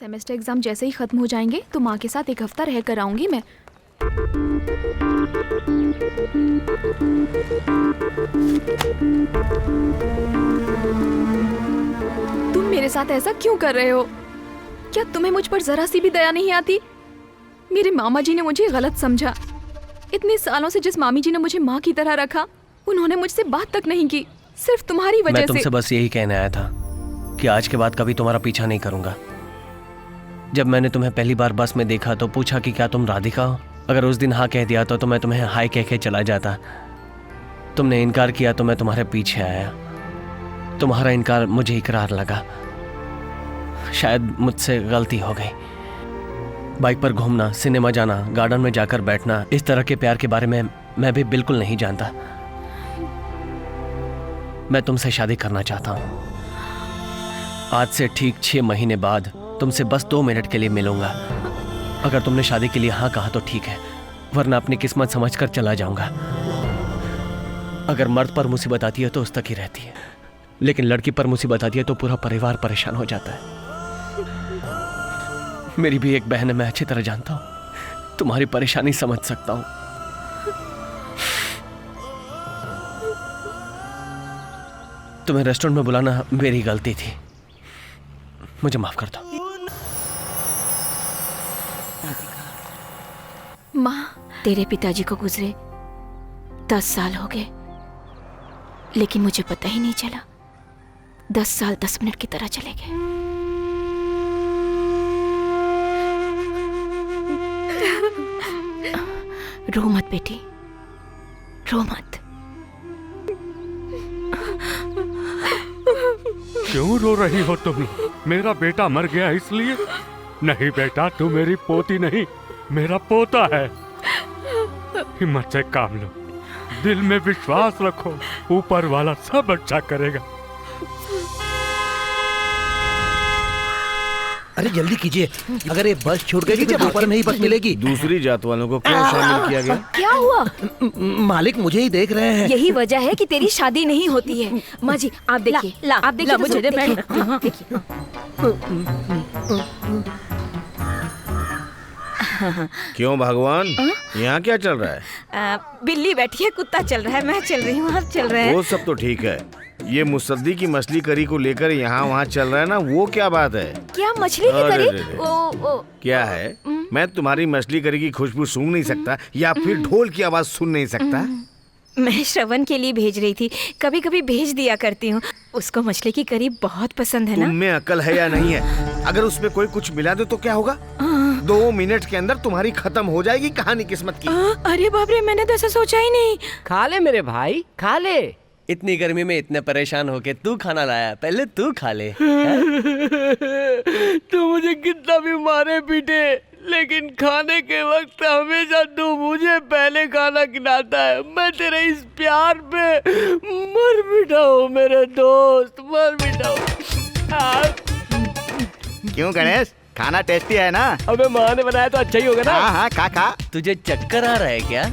Semester exam जैसे ही खत्म हो जाएंगे तो माँ के साथ 1 हफ्ता रह कर आऊंगी मैं। तुम मेरे साथ ऐसा क्यों कर रहे हो? क्या तुम्हें मुझ पर जरा सी भी दया नहीं आती? मेरे मामा जी ने मुझे गलत समझा। इतने सालों से जिस मामी जी ने मुझे माँ की तरह रखा, उन्होंने मुझसे बात तक नहीं की, सिर्फ तुम्हारी वजह से। मैं तुमसे बस यही कहने आया था कि आज के बाद कभी तुम्हारा पीछा नहीं करूंगा। जब मैंने तुम्हें पहली बार बस में देखा तो पूछा कि क्या तुम राधिका हो। अगर उस दिन हाँ कह दिया तो मैं तुम्हें हाय कह के चला जाता। तुमने इनकार किया तो मैं तुम्हारे पीछे आया। तुम्हारा इनकार मुझे इकरार लगा। शायद मुझसे गलती हो गई। बाइक पर घूमना, सिनेमा जाना, गार्डन में जाकर बैठना, इस तरह के प्यार के बारे में मैं भी बिल्कुल नहीं जानता। मैं तुमसे शादी करना चाहता हूँ। आज से ठीक 6 महीने बाद तुमसे बस 2 मिनट के लिए मिलूंगा। अगर तुमने शादी के लिए हाँ कहा तो ठीक है, वरना अपनी किस्मत समझकर चला जाऊंगा। अगर मर्द पर मुसीबत आती है तो उस तक ही रहती है, लेकिन लड़की पर मुसीबत आती है तो पूरा परिवार परेशान हो जाता है। मेरी भी एक बहन है, मैं अच्छी तरह जानता हूं। तुम्हारी परेशानी समझ सकता हूं। तुम्हें रेस्टोरेंट में बुलाना मेरी गलती थी, मुझे माफ कर दो। माँ, तेरे पिताजी को गुजरे 10 साल हो गए, लेकिन मुझे पता ही नहीं चला। 10 साल 10 मिनट की तरह चले गए। रो मत बेटी, रो मत। क्यों रो रही हो तुम? मेरा बेटा मर गया इसलिए? नहीं बेटा, तू मेरी पोती नहीं, मेरा पोता है। हिम्मत से काम लो, दिल में विश्वास रखो, ऊपर वाला सब अच्छा करेगा। अरे जल्दी कीजिए, अगर ये बस छूट गई तो ऊपर में ही बस मिलेगी। दूसरी जात वालों को क्यों शामिल किया गया? क्या हुआ? मालिक मुझे ही देख रहे हैं। यही वजह है कि तेरी शादी नहीं होती है। माँ जी आप देखिए, आप देखिए, मुझे देखिए। क्यों भगवान, यहाँ क्या चल रहा है? बिल्ली बैठी है, कुत्ता चल रहा है, मैं चल रही हूँ, आप चल रहे हैं। वो सब तो ठीक है, ये मुसद्दी की मछली करी को लेकर यहाँ वहाँ चल रहा है ना, वो क्या बात है? क्या मछली की अरे करी? रे रे। ओ क्या है? मैं तुम्हारी मछली करी की खुशबू सूंघ नहीं सकता या फिर ढोल की आवाज सुन नहीं सकता? मैं श्रवण के लिए भेज रही थी, कभी कभी भेज दिया करती हूँ। उसको मछली की करी बहुत पसंद है ना। तुम में अकल है या नहीं है? अगर उसमें कोई कुछ मिला दे तो क्या होगा? 2 मिनट के अंदर तुम्हारी खत्म हो जाएगी कहानी किस्मत की। अरे बाप रे, मैंने तो ऐसा सोचा ही नहीं। खा ले मेरे भाई, खा ले। इतनी गर्मी में इतने परेशान होके तू खाना लाया, पहले तू खा ले। तू मुझे कितना भी मारे पीटे, लेकिन खाने के वक्त हमेशा तू मुझे पहले खाना खिलाता है। मैं तेरे इस प्यार पे मर मिटा हूँ मेरे दोस्त, मर मिटा हूँ। क्यों गणेश, खाना टेस्टी है ना? अबे माँ ने बनाया तो अच्छा ही होगा ना। हाँ हाँ, खा खा। तुझे चक्कर आ रहा है क्या?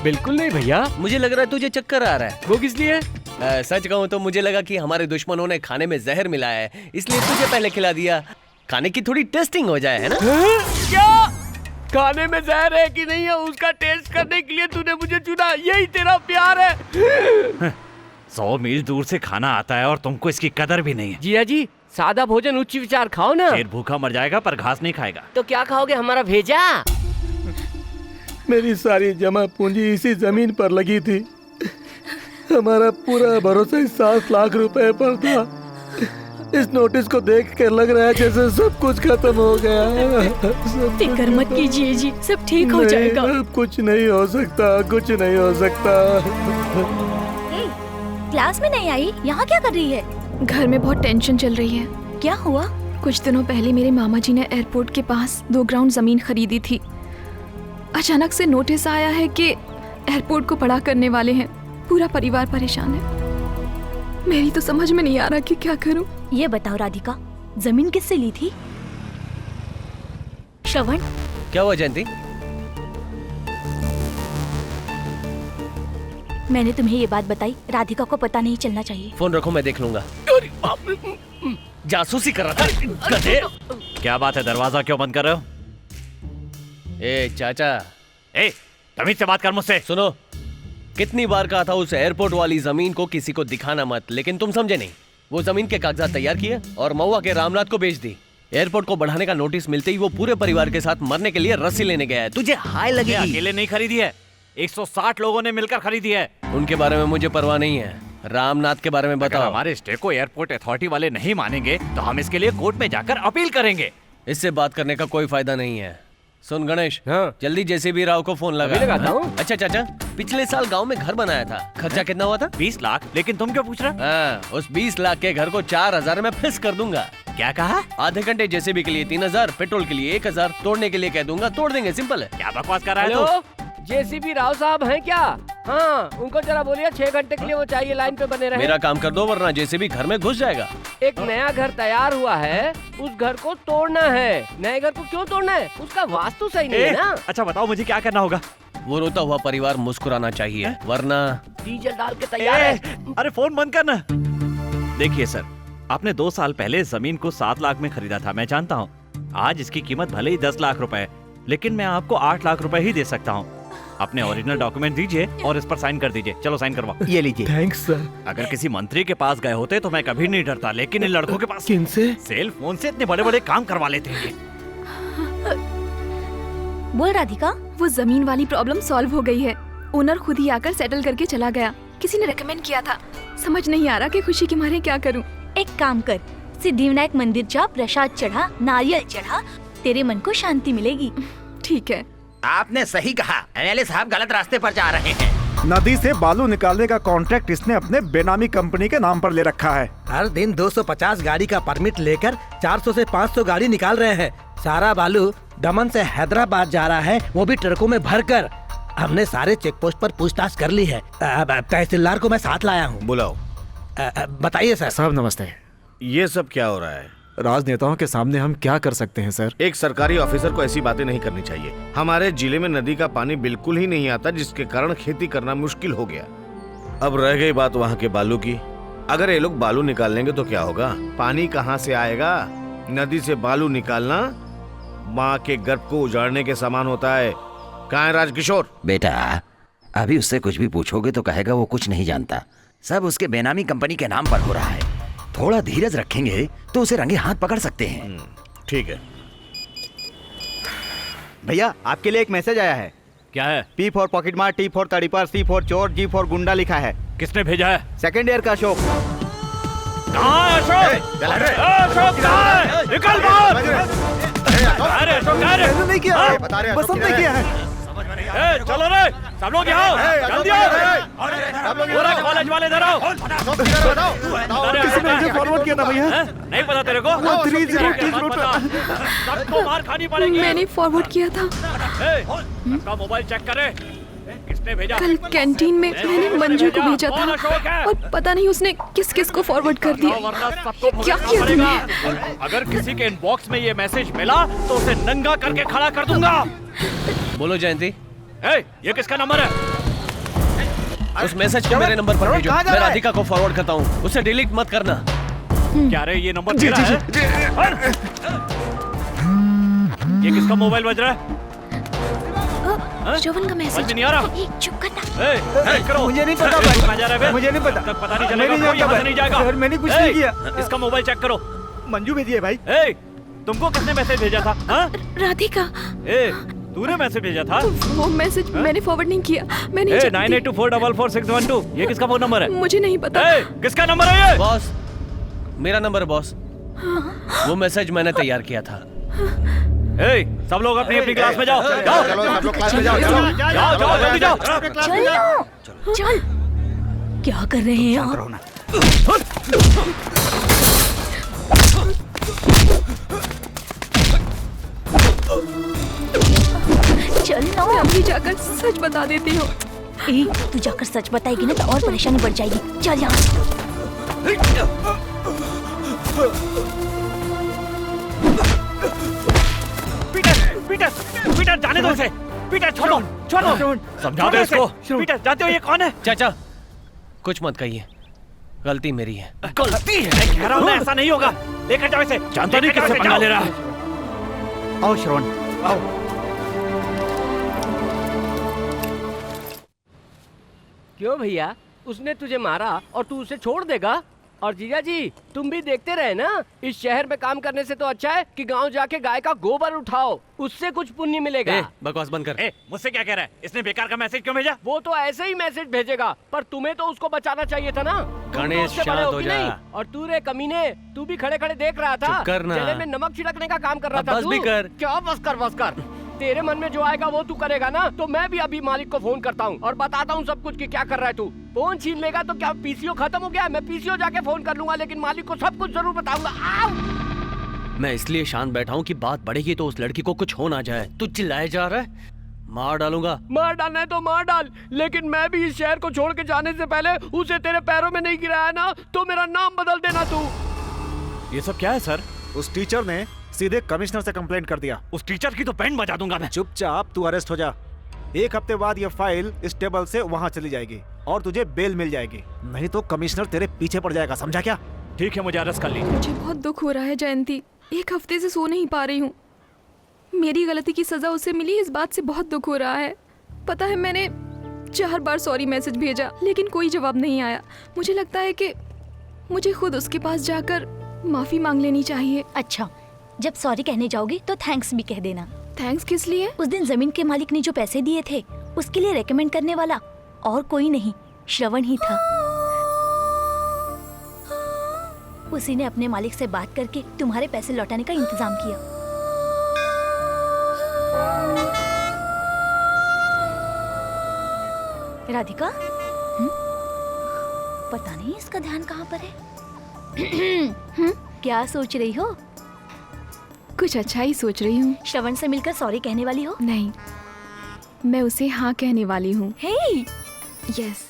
बिल्कुल नहीं भैया, मुझे लग रहा है तुझे चक्कर आ रहा है। वो किस लिए? सच कहूँ तो मुझे लगा कि हमारे दुश्मनों ने खाने में जहर मिलाया है, इसलिए तुझे पहले खिला दिया, खाने की थोड़ी टेस्टिंग हो जाए, है ना? क्या खाने में जहर है कि नहीं है उसका टेस्ट करने के लिए तूने मुझे चुना? यही तेरा प्यार है? 100 मील दूर से खाना आता है और तुमको इसकी कदर भी नहीं है। जिया जी, सादा भोजन उच्च विचार खाओ ना। शेर भूखा मर जाएगा पर घास नहीं खाएगा। तो क्या खाओगे, हमारा भेजा? मेरी सारी जमा पूंजी इसी जमीन पर लगी थी। हमारा पूरा भरोसा 7 लाख रुपए पर था। इस नोटिस को देख कर लग रहा है जैसे सब कुछ खत्म हो गया। फिक्र मत कीजिए जी, सब ठीक हो जाएगा। अब कुछ नहीं हो सकता, कुछ नहीं हो सकता। क्लास में नहीं आई, यहाँ क्या कर रही है? घर में बहुत टेंशन चल रही है। क्या हुआ? कुछ दिनों पहले मेरे मामा जी ने एयरपोर्ट के पास 2 ग्राउंड जमीन खरीदी थी। अचानक से नोटिस आया है कि एयरपोर्ट को बड़ा करने वाले हैं। पूरा परिवार परेशान है। मेरी तो समझ में नहीं आ रहा कि क्या करूं। ये बताओ राधिका, जमीन किससे ली थी? श्रवण, क्या हुआ जयंती? मैंने तुम्हें ये बात बताई, राधिका को पता नहीं चलना चाहिए। फोन रखो, मैं देख लूंगा। जासूसी कर रहा था गधे। क्या बात है, दरवाजा क्यों बंद कर रहे हो? ए चाचा, ए, तमीज से बात कर मुझसे। सुनो, कितनी बार कहा था उस एयरपोर्ट वाली जमीन को किसी को दिखाना मत, लेकिन तुम समझे नहीं। वो जमीन के कागजात तैयार किए और महुआ के रामनाथ को बेच दी। एयरपोर्ट को बढ़ाने का नोटिस मिलते ही वो पूरे परिवार के साथ मरने के लिए रस्सी लेने गया है। तुझे हाय ये लगेगी। अकेले नहीं खरीदी है, 160 लोगों ने मिलकर खरीदी है। उनके बारे में मुझे परवाह नहीं है, रामनाथ के बारे में अगर बताओ। हमारे स्टे को एयरपोर्ट अथॉरिटी वाले नहीं मानेंगे तो हम इसके लिए कोर्ट में जाकर अपील करेंगे। इससे बात करने का कोई फायदा नहीं है। सुन गणेश, हाँ। जल्दी जेसीबी राव को फोन लगा। अभी लगाता हूँ। अच्छा चाचा, पिछले साल गांव में घर बनाया था, खर्चा कितना हुआ था? 20 लाख। लेकिन तुम क्यों पूछ रहे? हाँ, उस 20 लाख के घर को 4000 में फिक्स कर दूंगा। क्या कहा? आधे घंटे जेसीबी के लिए 3000, पेट्रोल के लिए 1000, तोड़ने के लिए कह दूंगा, तोड़ देंगे। सिंपल है। क्या बकवास कर रहा है हेलो, तू? जेसीबी राव साहब हैं क्या? हाँ, उनको जरा बोलिए 6 घंटे के लिए वो चाहिए, लाइन पे बने रहे। मेरा काम कर दो वरना जेसीबी घर में घुस जाएगा। एक नया घर तैयार हुआ है, उस घर को तोड़ना है। नए घर को क्यों तोड़ना है? उसका वास्तु सही नहीं है ना। अच्छा बताओ मुझे क्या करना होगा? वो रोता हुआ परिवार मुस्कुराना चाहिए, वरना डीजल डाल के तैयार है। अरे फोन बंद करना। देखिए सर, आपने 2 साल पहले जमीन को 7 लाख में खरीदा था, मैं जानता हूँ। आज इसकी कीमत भले ही 10 लाख रुपए है, लेकिन मैं आपको 8 लाख रुपए ही दे सकता हूँ। अपने ओरिजिनल डॉक्यूमेंट दीजिए और इस पर साइन कर दीजिए। चलो साइन करवाओ। ये लीजिए। Thanks sir. अगर किसी मंत्री के पास गए होते तो मैं कभी नहीं डरता, लेकिन इन लड़कों के पास किनसे? सेल फोन से इतने बड़े बड़े काम करवा लेते हैं। बोल राधिका। वो जमीन वाली प्रॉब्लम सॉल्व हो गई है। ओनर खुद ही आकर सेटल करके चला गया। किसी ने रेकमेंड किया था। समझ नहीं आ रहा कि खुशी के मारे क्या करूं। एक काम कर, सिद्धिविनायक मंदिर जा, प्रसाद चढ़ा, नारियल चढ़ा, तेरे मन को शांति मिलेगी। ठीक है। आपने सही कहा, एमएलए साहब गलत रास्ते पर जा रहे हैं। नदी से बालू निकालने का कॉन्ट्रैक्ट इसने अपने बेनामी कंपनी के नाम पर ले रखा है। हर दिन 250 गाड़ी का परमिट लेकर 400 से 500 गाड़ी निकाल रहे हैं। सारा बालू दमन से हैदराबाद जा रहा है, वो भी ट्रकों में भरकर। हमने सारे चेक पोस्ट पर पूछताछ कर ली है। तहसीलदार को मैं साथ लाया हूँ। बुलाओ। बताइए सर। साहब नमस्ते। ये सब क्या हो रहा है? राजनेताओं के सामने हम क्या कर सकते हैं सर? एक सरकारी ऑफिसर को ऐसी बातें नहीं करनी चाहिए। हमारे जिले में नदी का पानी बिल्कुल ही नहीं आता, जिसके कारण खेती करना मुश्किल हो गया। अब रह गई बात वहाँ के बालू की। अगर ये लोग बालू निकाल लेंगे तो क्या होगा? पानी कहाँ से आएगा? नदी से बालू निकालना माँ के गर्भ को उजाड़ने के समान होता है। कहाँ है राजकिशोर? बेटा, अभी उससे कुछ भी पूछोगे तो कहेगा वो कुछ नहीं जानता। सब उसके बेनामी कंपनी के नाम पर हो रहा है। थोड़ा धीरज रखेंगे तो उसे रंगे हाथ पकड़ सकते हैं। ठीक है भैया, आपके लिए एक मैसेज आया है। क्या है? P फॉर पॉकेट मार, T फॉर तड़ीपार, C फॉर चोर, G फॉर गुंडा लिखा है। किसने भेजा है? सेकेंड ईयर का अशोक। कहाँ है अशोक? अशोक कहाँ है? निकल बाहर! अरे अशोक कहाँ है? नहीं किया है, बसंत ने किया है। चलो रे, सब लोग यहाँ जल्दी आओ। पूरा कॉलेज वाले इधर आओ। किसी ने मुझे फॉरवर्ड किया था भैया। नहीं पता तेरे को? 30 सबको मार खानी पड़ेगी। मैंने फॉरवर्ड किया था। सबका मोबाइल चेक करे। किसने भेजा? कल कैंटीन में मैंने मंजू को भेजा था और पता नहीं उसने किस किस को फॉरवर्ड कर दिया। वरना सबको क्या किया तुमने? अगर किसी के इनबॉक्स में ये मैसेज मिला तो उसे नंगा करके खड़ा कर दूंगा। बोलो जयंती, ये किसका नंबर है? उस मैसेज को मेरे नंबर पर भेजो। मैं राधिका को फॉरवर्ड करता हूँ, उसे डिलीट मत करना। क्या रे, ये नंबर तेरा है? ये किसका मोबाइल बज रहा है? श्रवण का मैसेज। समझ में नहीं आ रहा। चुप करना। करो। मुझे नहीं पता भाई, मुझे नहीं पता। तक पता नहीं मैं चलेगा, कोई यहाँ से नहीं जाएगा। सर, मैंने कुछ नहीं किया। इसका मोबाइल चेक करो। मंजू भेजी है भाई। तुमको किसने मैसेज भेजा था? हाँ? राधिका। तूने मैसेज भेजा था? वो मैसेज मैंने फॉरवर्ड नहीं किया। मैं नहीं जानती। 9824444612। ये किसका फोन नंबर है? मुझे नहीं पता। किसका नंबर है ये? बॉस, मेरा नंबर है बॉस। वो मैसेज मैंने तैयार किया था। सब लोग अपनी अपनी क्लास में जाओ। जाओ सब लोग क्लास में जाओ। जाओ जाओ जल्दी जाओ। चल। क्या कर रहे हैं आप? चल ना, मैं अभी जाकर सच बता देती हूँ। तू जाकर सच बताएगी ना तो और परेशानी बढ़ जाएगी। चल यहाँ। पीटर जाने दो इसे। पीटर छोड़ो छोड़ो, समझा दो इसको। पीटर जानते हो ये कौन है? चाचा कुछ मत कहिए, गलती मेरी है। गलती है? मैं कह रहा हूँ ना, ऐसा नहीं होगा। लेकर जाओ इसे। जानता नहीं किससे पंगा ले रहा है। आओ श्रवण, आओ। क्यों भैया, उसने तुझे मारा और तू उसे छोड़ देगा? और जीजा जी, तुम भी देखते रहे ना, इस शहर में काम करने से तो अच्छा है कि गांव जाके गाय का गोबर उठाओ, उससे कुछ पुण्य मिलेगा। बकवास बंद कर। मुझसे क्या कह रहा है? इसने बेकार का मैसेज क्यों भेजा? वो तो ऐसे ही मैसेज भेजेगा, पर तुम्हें तो उसको बचाना चाहिए था ना। तुम तो गणेश, उससे बड़े शांत हो हो कि जा। नहीं? और तू रे कमीने, तू भी खड़े खड़े देख रहा था, चुप कर ना। जले में नमक छिड़कने का काम कर रहा अब था। बस तू भी कर। क्या बस कर। तेरे मन में जो आएगा वो तू करेगा ना, तो मैं भी अभी मालिक को फोन करता हूँ और बताता हूँ सब कुछ कि क्या कर रहा है तू। फोन छीन लेगा तो क्या पीसीओ खत्म हो गया? मैं पीसीओ जाके फोन कर लूंगा, लेकिन मालिक को सब कुछ जरूर बताऊंगा। मैं इसलिए शांत बैठा हूँ कि बात बढ़ेगी तो उस लड़की को कुछ हो ना जाए। तू चिल्लाए जा रहा है, मार डालूंगा। मार डालना है तो मार डाल, लेकिन मैं भी इस शहर को छोड़ के जाने से पहले उसे तेरे पैरों में नहीं गिराया ना, तो मेरा नाम बदल देना तू। ये सब क्या है सर? उस टीचर ने सीधे कमिश्नर से कंप्लेंट कर दिया। उस टीचर की तो बैंड बजा दूंगा मैं। चुपचाप तू अरेस्ट हो जा। 1 हफ्ते बाद ये फाइल इस टेबल से वहाँ चली जाएगी और तुझे बेल मिल जाएगी, नहीं तो कमिश्नर तेरे पीछे पड़ जाएगा, समझा क्या? ठीक है, मुझे अरेस्ट कर लीजिए। मुझे बहुत दुख हो रहा है जयंती, 1 हफ्ते से सो नहीं पा रही हूँ। मेरी गलती की सजा उसे मिली, इस बात से बहुत दुख हो रहा है। पता है मैंने 4 बार सॉरी मैसेज भेजा, लेकिन कोई जवाब नहीं आया। मुझे लगता है कि मुझे खुद उसके पास जाकर माफी मांग लेनी चाहिए। अच्छा, जब सॉरी कहने जाओगी तो थैंक्स भी कह देना। थैंक्स किस लिए? उस दिन जमीन के मालिक ने जो पैसे दिए थे, उसके लिए रेकमेंड करने वाला और कोई नहीं, श्रवण ही था। उसी ने अपने मालिक से बात करके तुम्हारे पैसे लौटाने का इंतजाम किया। राधिका, पता नहीं इसका ध्यान कहाँ पर है। क्या सोच रही हो? कुछ अच्छा ही सोच रही हूँ। श्रवण से मिलकर सॉरी कहने वाली हो? नहीं, मैं उसे हाँ कहने वाली हूँ। हे, यस।